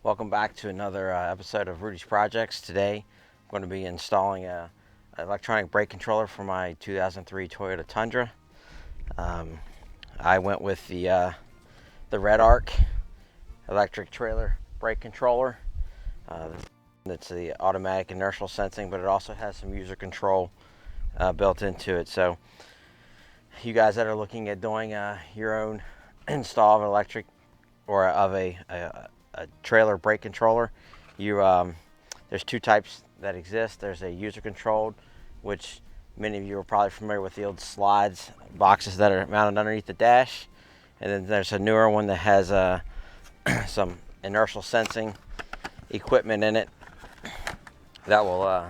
Welcome back to another episode of Rudy's Projects. Today I'm going to be installing an electronic brake controller for my 2003 Toyota Tundra. I went with the REDARC electric trailer brake controller. It's the automatic inertial sensing, but it also has some user control built into it. So you guys that are looking at doing your own install of an electric or of a trailer brake controller, there's two types that exist. There's a user controlled, which many of you are probably familiar with, the old slides boxes that are mounted underneath the dash, and then there's a newer one that has some inertial sensing equipment in it that will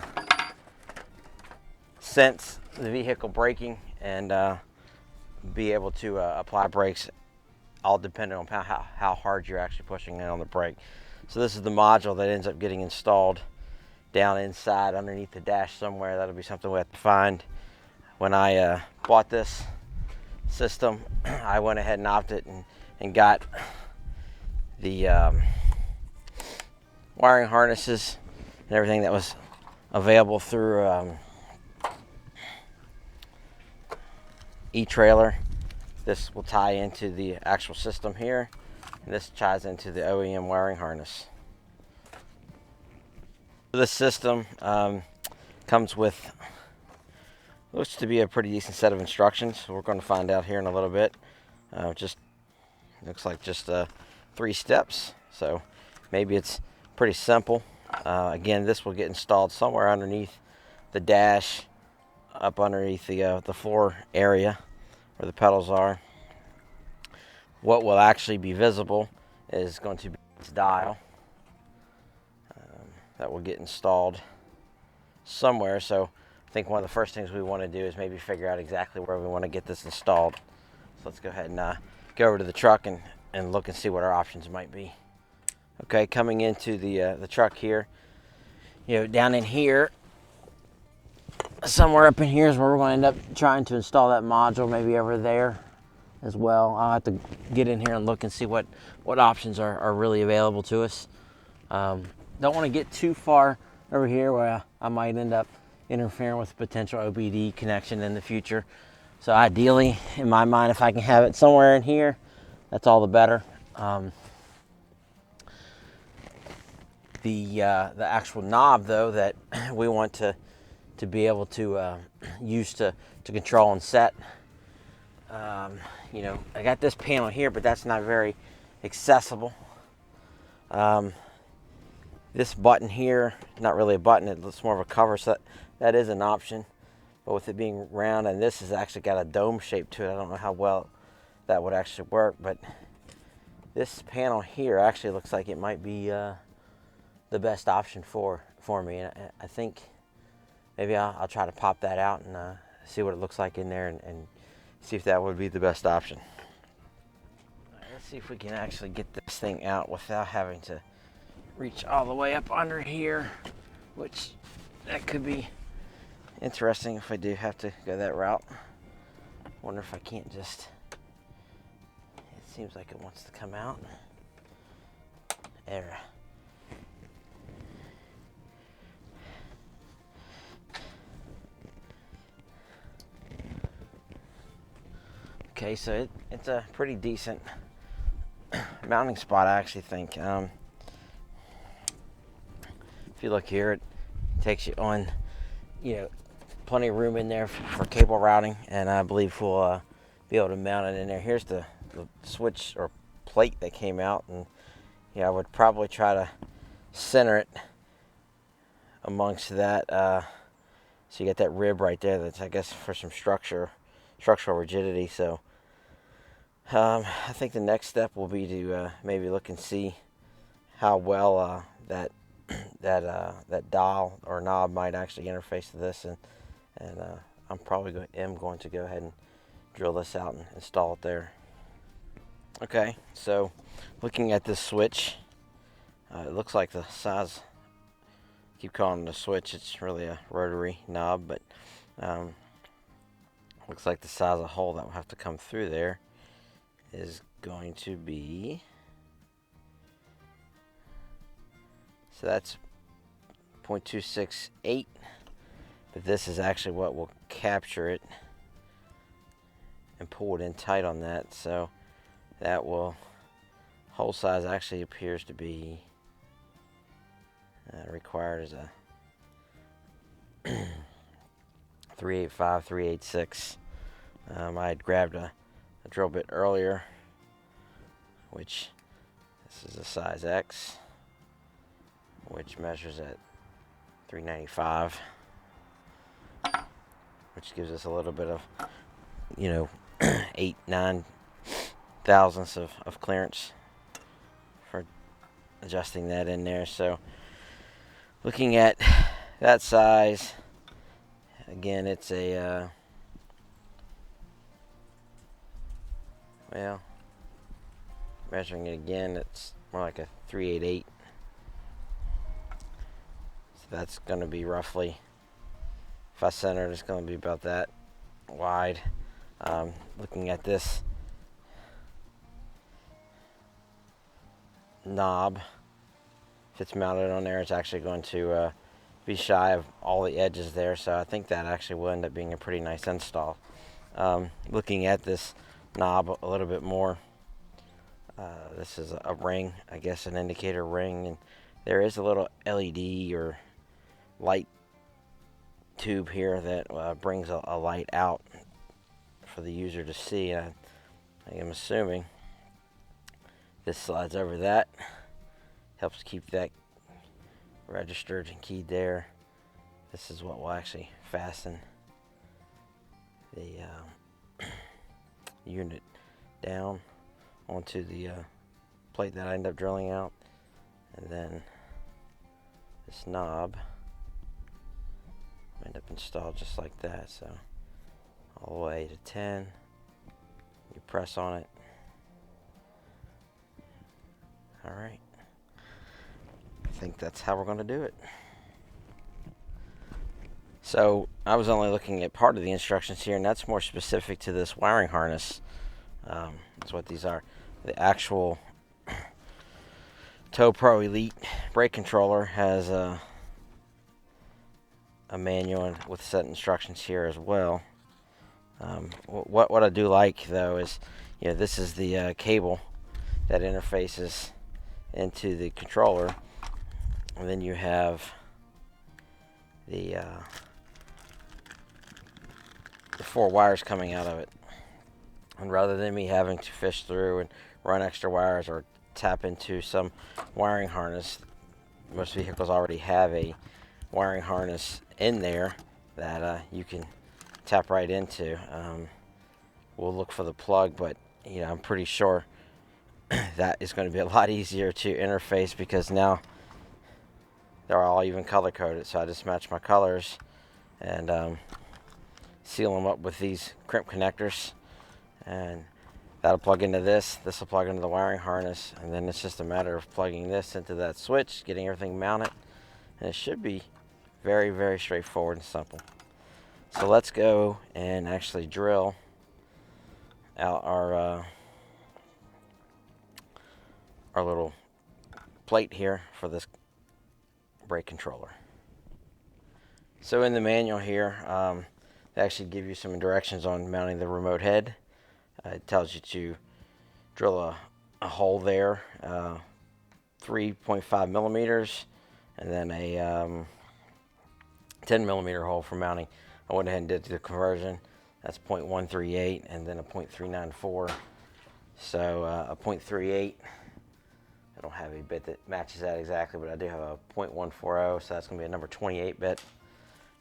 sense the vehicle braking and be able to apply brakes, all dependent on how hard you're actually pushing in on the brake. So this is the module that ends up getting installed down inside underneath the dash somewhere. That'll be something we have to find. When I bought this system, I went ahead and opted and got the wiring harnesses and everything that was available through e-trailer. This will tie into the actual system here, and this ties into the OEM wiring harness. This system comes with, looks to be a pretty decent set of instructions. We're going to find out here in a little bit. Just looks like just 3 steps, so maybe it's pretty simple. Again, this will get installed somewhere underneath the dash, up underneath the floor area where the pedals are. What will actually be visible is going to be this dial that will get installed somewhere. So I think one of the first things we want to do is maybe figure out exactly where we want to get this installed. So let's go ahead and go over to the truck and look and see what our options might be. Okay, coming into the truck here, down in here, somewhere up in here is where we're going to end up trying to install that module, maybe over there as well. I'll have to get in here and look and see what options are really available to us. Don't want to get too far over here where I might end up interfering with a potential OBD connection in the future. So ideally, in my mind, if I can have it somewhere in here, that's all the better. The actual knob, though, that we want to be able to use to control and set. I got this panel here, but that's not very accessible. This button here, not really a button, it's more of a cover, so that is an option. But with it being round, and this has actually got a dome shape to it, I don't know how well that would actually work, but this panel here actually looks like it might be the best option for me. And I think maybe I'll try to pop that out and see what it looks like in there and see if that would be the best option. Let's see if we can actually get this thing out without having to reach all the way up under here, which that could be interesting if I do have to go that route. Wonder if I can't just, it seems like it wants to come out. There. Okay, so it's a pretty decent mounting spot, I actually think. If you look here, it takes you on, plenty of room in there for cable routing, and I believe we'll be able to mount it in there. Here's the switch or plate that came out, and I would probably try to center it amongst that. So you get that rib right there. That's, I guess, for some structural rigidity. So I think the next step will be to maybe look and see how well that dial or knob might actually interface to this, and I'm probably going to go ahead and drill this out and install it there. Okay, so looking at this switch, it looks like the size, I keep calling it a switch, it's really a rotary knob, but looks like the size of hole that will have to come through there is going to be So that's 0.268, but this is actually what will capture it and pull it in tight on that. So that will, hole size actually appears to be required as a 385, 386. I had grabbed a drill bit earlier, which this is a size X, which measures at 395, which gives us a little bit of, 8-9 thousandths of clearance for adjusting that in there. So looking at that size, again, it's a well, measuring it again, it's more like a 388. So that's going to be roughly, if I center it, it's going to be about that wide. Looking at this knob, if it's mounted on there, it's actually going to be shy of all the edges there. So I think that actually will end up being a pretty nice install. Looking at this knob a little bit more, this is a ring, I guess an indicator ring, and there is a little LED or light tube here that brings a light out for the user to see. I am assuming this slides over that, helps keep that registered and keyed there. This is what will actually fasten the unit down onto the plate that I end up drilling out, and then this knob will end up installed just like that. So all the way to 10, you press on it. All right, I think that's how we're going to do it. So I was only looking at part of the instructions here, and that's more specific to this wiring harness. That's what these are. The actual Tow Pro Elite brake controller has a manual with set instructions here as well. What I do like though is, this is the cable that interfaces into the controller, and then you have the 4 wires coming out of it. And rather than me having to fish through and run extra wires or tap into some wiring harness, most vehicles already have a wiring harness in there that you can tap right into. We'll look for the plug, but I'm pretty sure that is going to be a lot easier to interface, because now they're all even color coded. So I just match my colors and seal them up with these crimp connectors, and that'll plug into this. This will plug into the wiring harness, and then it's just a matter of plugging this into that switch, getting everything mounted, and it should be very, very straightforward and simple. So let's go and actually drill out our little plate here for this brake controller. So in the manual here, they actually give you some directions on mounting the remote head. It tells you to drill a hole there, 3.5 millimeters, and then a 10 millimeter hole for mounting. I went ahead and did the conversion. That's 0.138 and then a 0.394. So a 0.38, I don't have a bit that matches that exactly, but I do have a 0.140, so that's going to be a number 28 bit.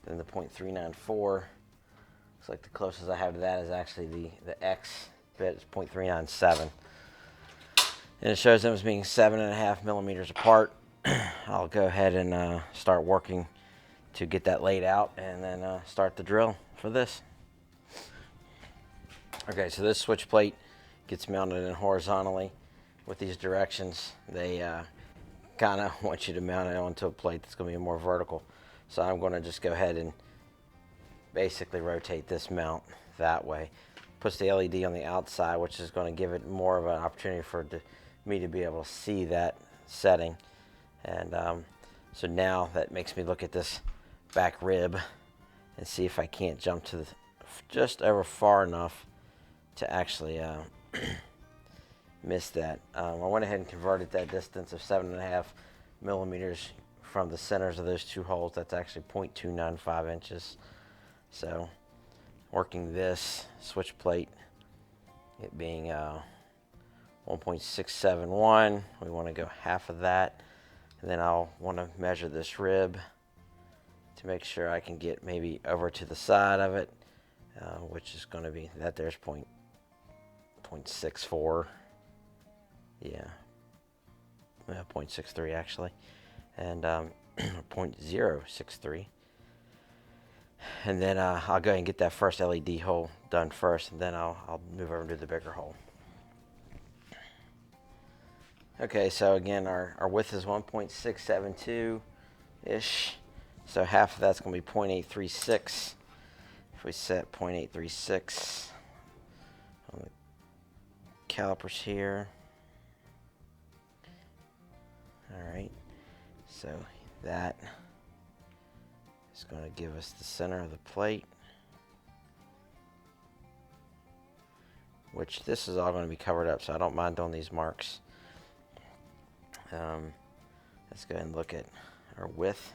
Then the 0.394, looks like the closest I have to that is actually the X bit, is 0.397. And it shows them as being 7.5 millimeters apart. I'll go ahead and start working to get that laid out, and then start the drill for this. Okay, so this switch plate gets mounted in horizontally with these directions. They kind of want you to mount it onto a plate that's going to be more vertical. So I'm going to just go ahead and basically rotate this mount that way. Puts the LED on the outside, which is going to give it more of an opportunity for me to be able to see that setting. And So now that makes me look at this back rib and see if I can't jump to just over far enough to actually miss that. I went ahead and converted that distance of 7.5 millimeters from the centers of those two holes. That's actually 0.295 inches. So working this switch plate, it being 1.671, we want to go half of that, and then I'll want to measure this rib to make sure I can get maybe over to the side of it, which is going to be that there's 0.64, yeah, 0.63 actually, and 0.063. And then I'll go ahead and get that first LED hole done first, and then I'll move over to the bigger hole. Okay, so again, our width is 1.672-ish. So half of that's going to be 0.836. If we set 0.836 on the calipers here. All right, so that is going to give us the center of the plate, which this is all going to be covered up, so I don't mind doing these marks. Let's go ahead and look at our width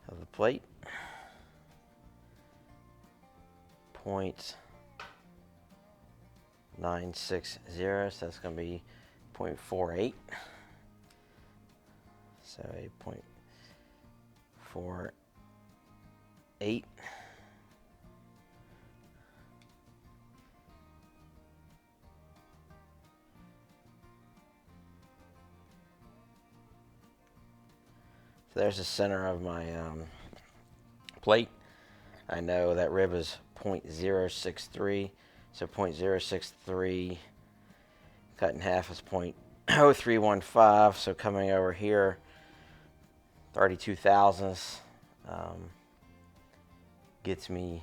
of the plate. 0.960, so that's going to be 0.48. So a 0.48. So there's the center of my plate. I know that rib is 0.063, so 0.063 cut in half is 0.0315, so coming over here 32 thousandths gets me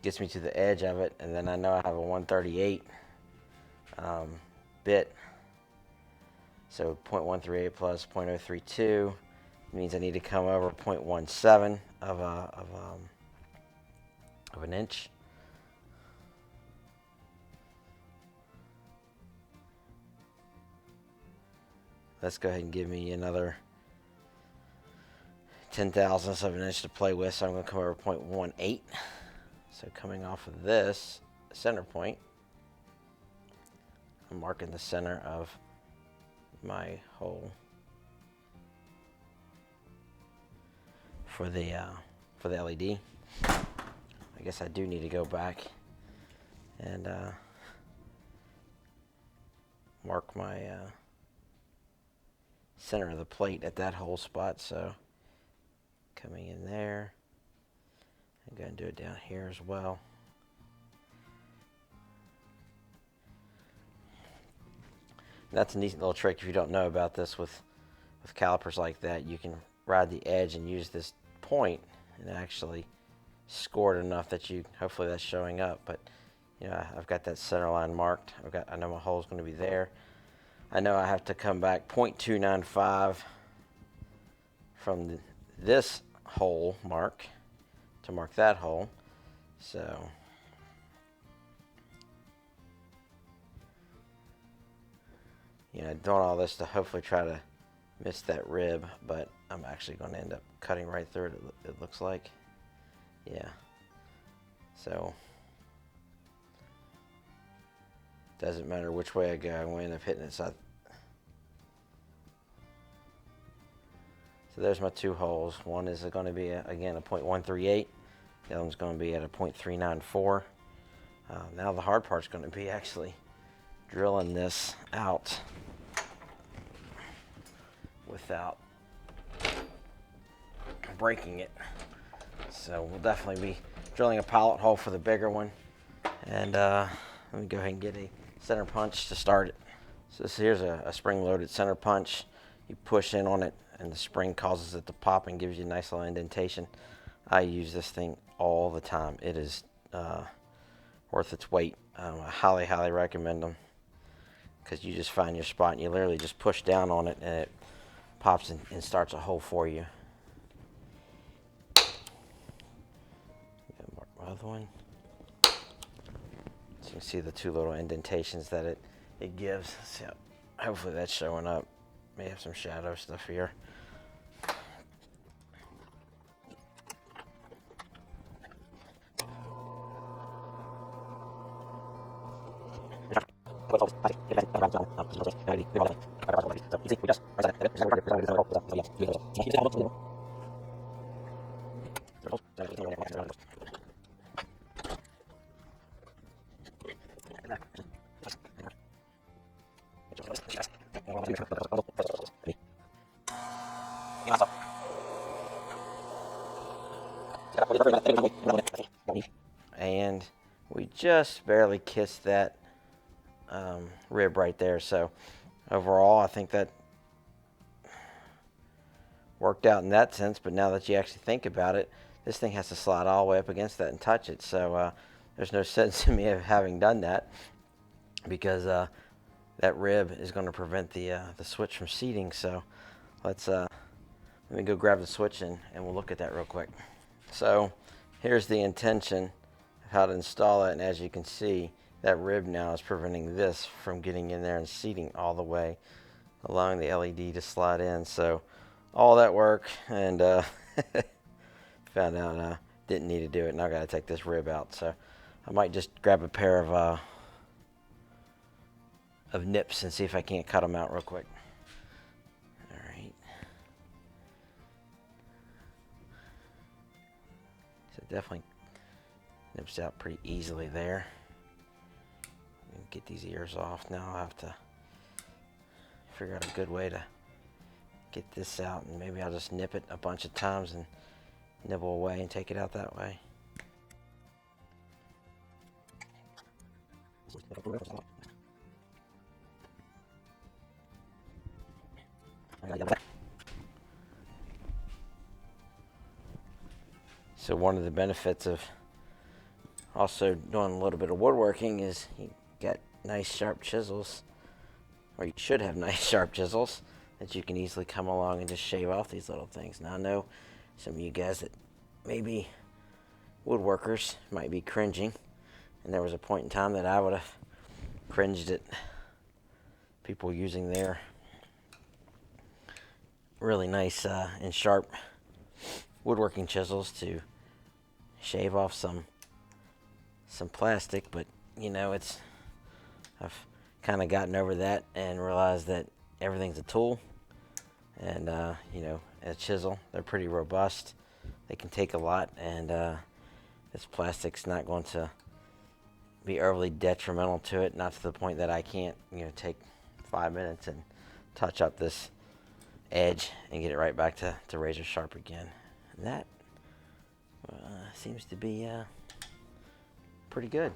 gets me to the edge of it, and then I know I have a 138 bit, so 0.138 plus 0.032 means I need to come over 0.17 of an inch. Let's go ahead and give me another 10 thousandths of an inch to play with, so I'm going to come over 0.18. So coming off of this center point, I'm marking the center of my hole for the LED. I guess I do need to go back and mark my center of the plate at that hole spot. So coming in there, I'm going to do it down here as well. And that's a neat little trick if you don't know about this with calipers like that. You can ride the edge and use this point and actually score it enough that hopefully that's showing up. But you know, I've got that center line marked. I know my hole's going to be there. I know I have to come back 0.295 from this hole mark to mark that hole. So you know, doing all this to hopefully try to miss that rib, but I'm actually going to end up cutting right through it, it looks like. Yeah. So doesn't matter which way I go, I'm going to end up hitting it. So there's my two holes. One is going to be, again, a 0.138. The other one's going to be at a 0.394. Now the hard part's going to be actually drilling this out without breaking it. So we'll definitely be drilling a pilot hole for the bigger one. And let me go ahead and get a center punch to start it. So here's a spring-loaded center punch. You push in on it, and the spring causes it to pop and gives you a nice little indentation. I use this thing all the time. It is worth its weight. I highly, highly recommend them, because you just find your spot and you literally just push down on it, and it pops and starts a hole for you. Other one. So you can see the two little indentations that it gives. So hopefully that's showing up. May have some shadow stuff here. And we just barely kissed that rib right there. So overall, I think that worked out in that sense. But now that you actually think about it, this thing has to slide all the way up against that and touch it. So there's no sense in me of having done that, because that rib is going to prevent the switch from seating. So let me go grab the switch and we'll look at that real quick. So here's the intention of how to install it, and as you can see, that rib now is preventing this from getting in there and seating all the way, allowing the LED to slide in. So all that work, and found out didn't need to do it. Now I got to take this rib out. So I might just grab a pair of nips and see if I can't cut them out real quick. All right. So definitely nips out pretty easily there. Get these ears off. Now I'll have to figure out a good way to get this out, and maybe I'll just nip it a bunch of times and nibble away and take it out that way. So one of the benefits of also doing a little bit of woodworking is you got nice sharp chisels, or you should have nice sharp chisels that you can easily come along and just shave off these little things. Now I know some of you guys that maybe woodworkers might be cringing, and there was a point in time that I would have cringed at people using their really nice and sharp woodworking chisels to shave off some plastic, but you know, I've kind of gotten over that and realized that everything's a tool, and you know, a chisel, they're pretty robust. They can take a lot, and this plastic's not going to be overly detrimental to it, not to the point that I can't, you know, take 5 minutes and touch up this edge and get it right back to razor sharp again. And that seems to be pretty good.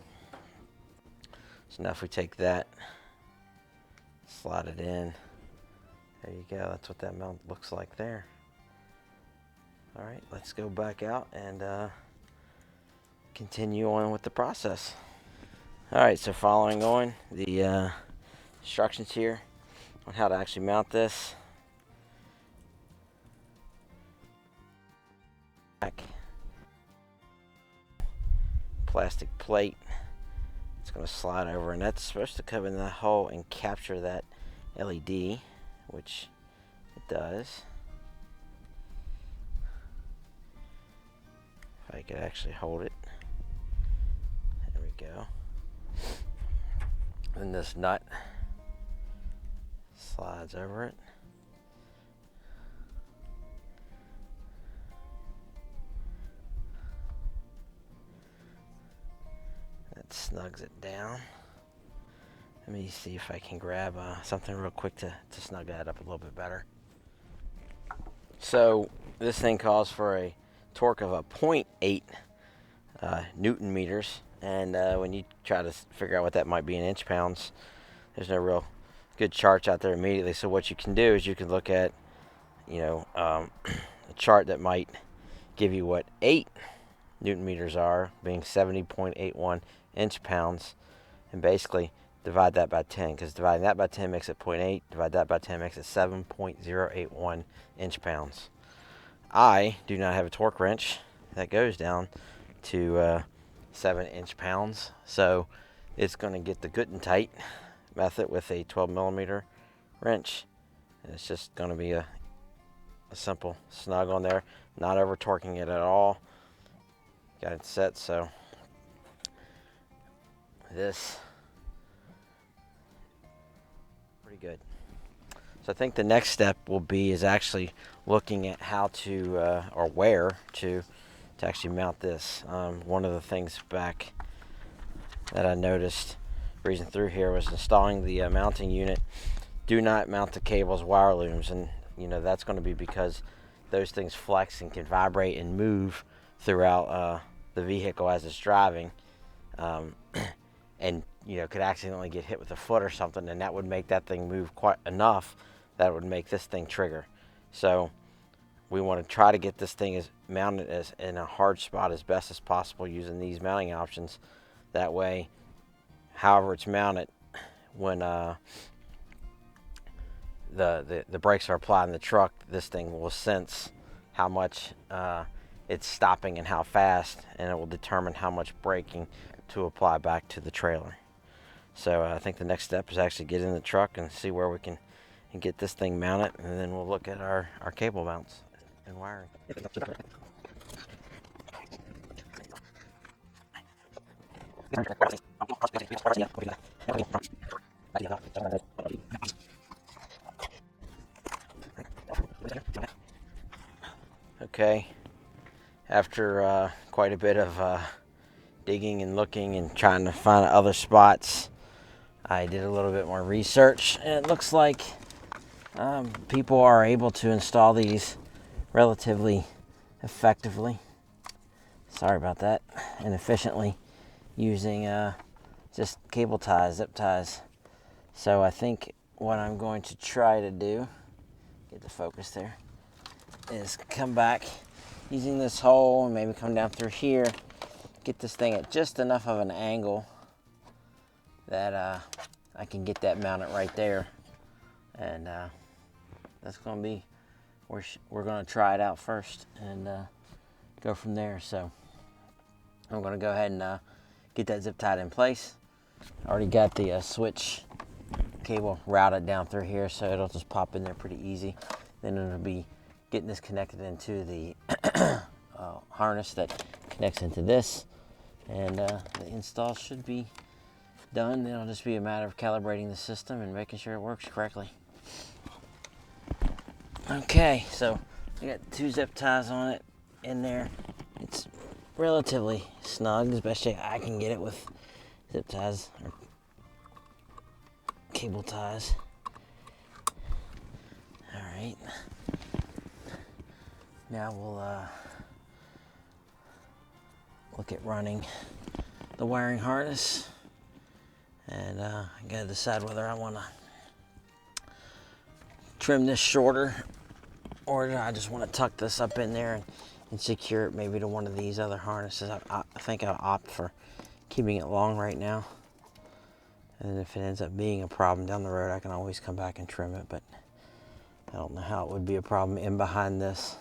So now if we take that, slide it in, there you go. That's what that mount looks like there. All right, let's go back out and continue on with the process. All right, so following on the instructions here on how to actually mount this. Plastic plate. It's going to slide over, and that's supposed to come in that hole and capture that LED, which it does. If I could actually hold it. There we go. And this nut slides over it. That snugs it down. Let me see if I can grab something real quick to snug that up a little bit better. So this thing calls for a torque of a 0.8 Newton meters, and when you try to figure out what that might be in inch pounds, there's no real good charts out there immediately. So what you can do is you can look at, you know, a chart that might give you what 8 Newton meters are, being 70.81 inch pounds, and basically divide that by 10, because dividing that by 10 makes it 0.8, divide that by 10 makes it 7.081 inch-pounds. I do not have a torque wrench that goes down to 7 inch-pounds, so it's going to get the good and tight method with a 12 millimeter wrench, and it's just going to be a simple snug on there, not over torquing it at all. Got it set so this pretty good. So I think the next step will be is actually looking at how to or where to actually mount this. One of the things back that I noticed reading through here was installing the mounting unit. Do not mount the cables wire looms, and you know that's going to be because those things flex and can vibrate and move throughout the vehicle as it's driving, and you know could accidentally get hit with a foot or something, and that would make that thing move quite enough that would make this thing trigger. So we want to try to get this thing as mounted as in a hard spot as best as possible using these mounting options. That way, however it's mounted, when the brakes are applied in the truck, this thing will sense how much it's stopping and how fast, and it will determine how much braking to apply back to the trailer. So I think the next step is actually get in the truck and see where we can get this thing mounted, and then we'll look at our cable mounts and wiring. Okay, after quite a bit of digging and looking and trying to find other spots, I did a little bit more research, and it looks like people are able to install these relatively effectively, sorry about that, and efficiently using just cable ties, zip ties. So I think what I'm going to try to do, get the focus there, is come back using this hole and maybe come down through here, get this thing at just enough of an angle that I can get that mounted right there, and that's going to be we're going to try it out first and go from there. So I'm going to go ahead and get that zip tied in place. I already got the switch cable routed down through here, so it'll just pop in there pretty easy. Then it'll be getting this connected into the harness that connects into this, and the install should be done. It'll just be a matter of calibrating the system and making sure it works correctly. Okay, so I got 2 zip ties on it in there. It's relatively snug, as best I can get it with zip ties or cable ties. All right, now we'll look at running the wiring harness, and I gotta decide whether I want to trim this shorter, or I just want to tuck this up in there and secure it maybe to one of these other harnesses. I think I'll opt for keeping it long right now, and if it ends up being a problem down the road, I can always come back and trim it, but I don't know how it would be a problem in behind this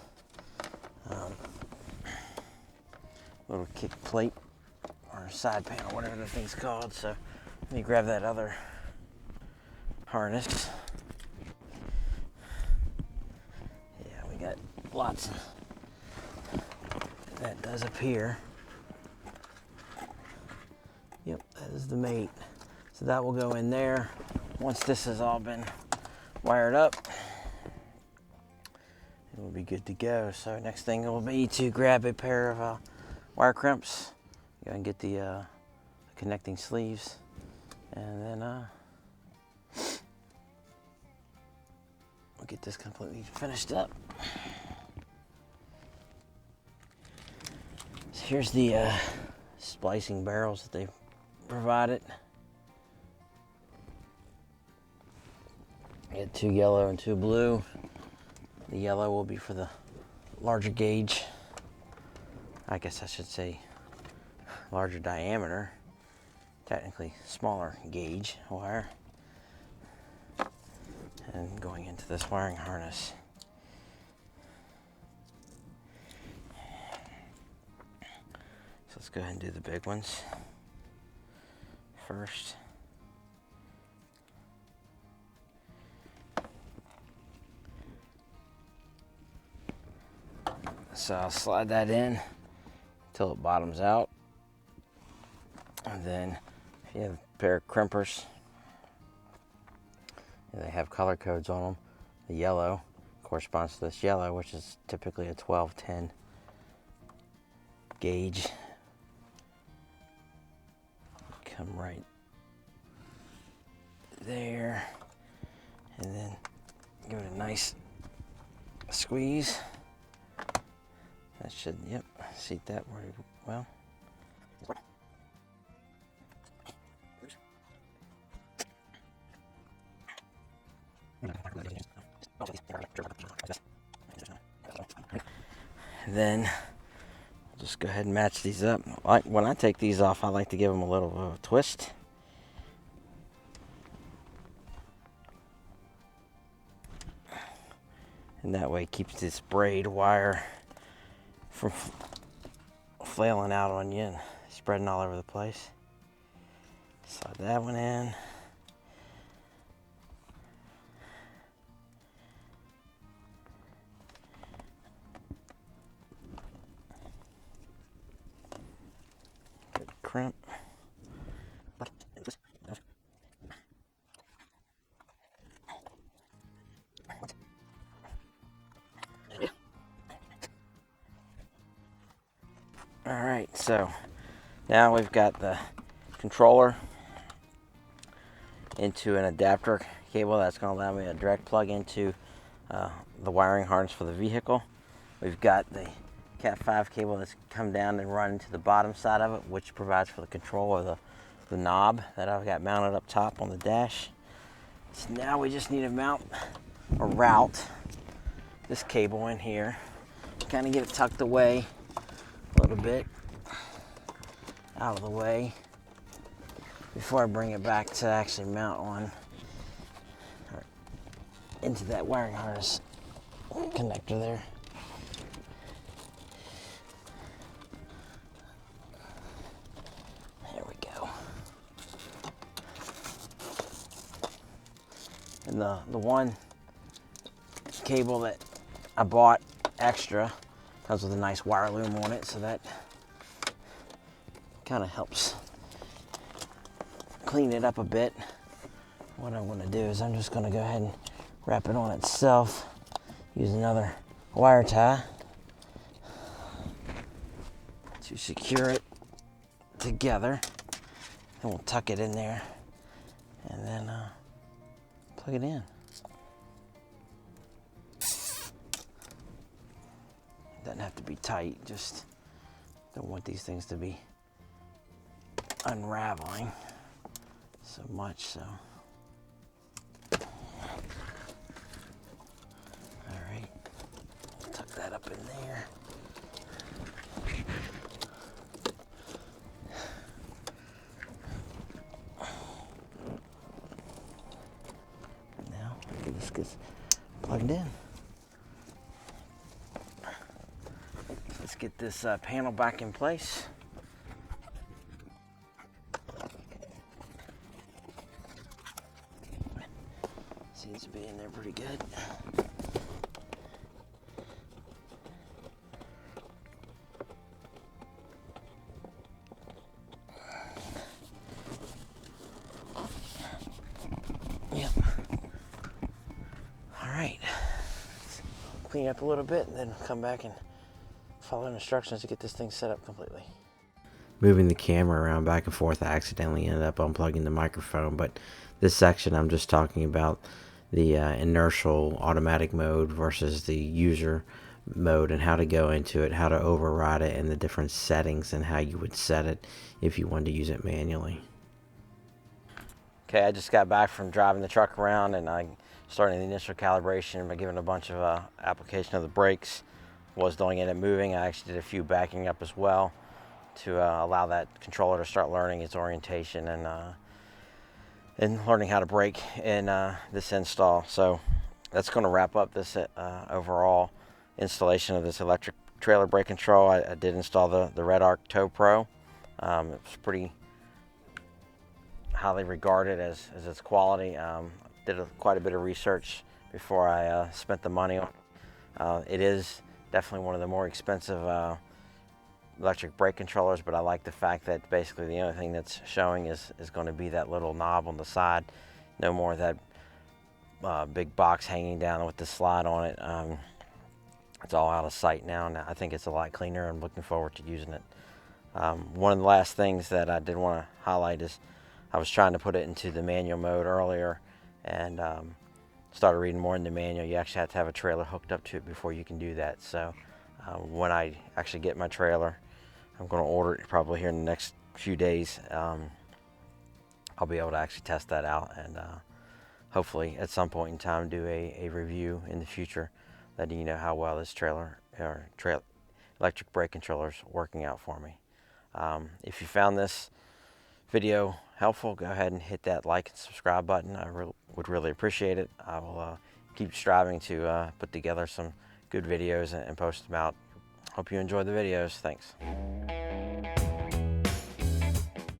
little kick plate or side panel, whatever the thing's called. So let me grab that other harness. Yeah, we got lots that does appear. Yep, that is the mate. So that will go in there. Once this has all been wired up, it will be good to go. So next thing will be to grab a pair of wire crimps, go and get the connecting sleeves, and then we'll get this completely finished up. So here's the splicing barrels that they've provided. I got 2 yellow and 2 blue. The yellow will be for the larger gauge, I guess I should say larger diameter, technically smaller gauge wire, and going into this wiring harness. So let's go ahead and do the big ones first. So I'll slide that in until it bottoms out. And then if you have a pair of crimpers, and they have color codes on them, the yellow corresponds to this yellow, which is typically a 1210 gauge. Come right there, and then give it a nice squeeze. That should, yep, seat that very well. And then I'll just go ahead and match these up. Like when I take these off, I like to give them a little twist. And that way it keeps this braid wire from flailing out on you and spreading all over the place. Slide that one in. Good crimp. Alright, so now we've got the controller into an adapter cable that's going to allow me to direct plug into the wiring harness for the vehicle. We've got the Cat 5 cable that's come down and run into the bottom side of it, which provides for the control of the knob that I've got mounted up top on the dash. So now we just need to mount or route this cable in here, kind of get it tucked away a little bit out of the way before I bring it back to actually mount on or into that wiring harness connector there. There we go. And the one cable that I bought extra comes with a nice wire loom on it, so that kind of helps clean it up a bit. What I want to do is I'm just going to go ahead and wrap it on itself, use another wire tie to secure it together, and we'll tuck it in there and then plug it in. Doesn't have to be tight, just don't want these things to be unraveling so much, so. All right, tuck that up in there. Now, this gets plugged in. Let's get this panel back in place. Seems to be in there pretty good. Yep. All right. Let's clean up a little bit and then come back and follow instructions to get this thing set up completely. Moving the camera around back and forth, I accidentally ended up unplugging the microphone, but this section I'm just talking about the inertial automatic mode versus the user mode and how to go into it, how to override it, and the different settings and how you would set it if you wanted to use it manually. Okay, I just got back from driving the truck around and I started the initial calibration by giving a bunch of application of the brakes. Was doing it and moving. I actually did a few backing up as well to allow that controller to start learning its orientation and learning how to brake in this install. So that's going to wrap up this overall installation of this electric trailer brake control. I did install the REDARC Tow Pro. It's pretty highly regarded as its quality. Did quite a bit of research before I spent the money on it. It is definitely one of the more expensive electric brake controllers, but I like the fact that basically the only thing that's showing is going to be that little knob on the side. No more of that big box hanging down with the slide on it. It's all out of sight now. Now I think it's a lot cleaner. I'm looking forward to using it. One of the last things that I did want to highlight is I was trying to put it into the manual mode earlier, and started reading more in the manual. You actually have to have a trailer hooked up to it before you can do that. So when I actually get my trailer, I'm going to order it probably here in the next few days. I'll be able to actually test that out, and hopefully at some point in time do a review in the future, letting you know how well this electric brake controller is working out for me. If you found this video helpful, go ahead and hit that like and subscribe button. I would really appreciate it. I will keep striving to put together some good videos and post them out. Hope you enjoy the videos. Thanks.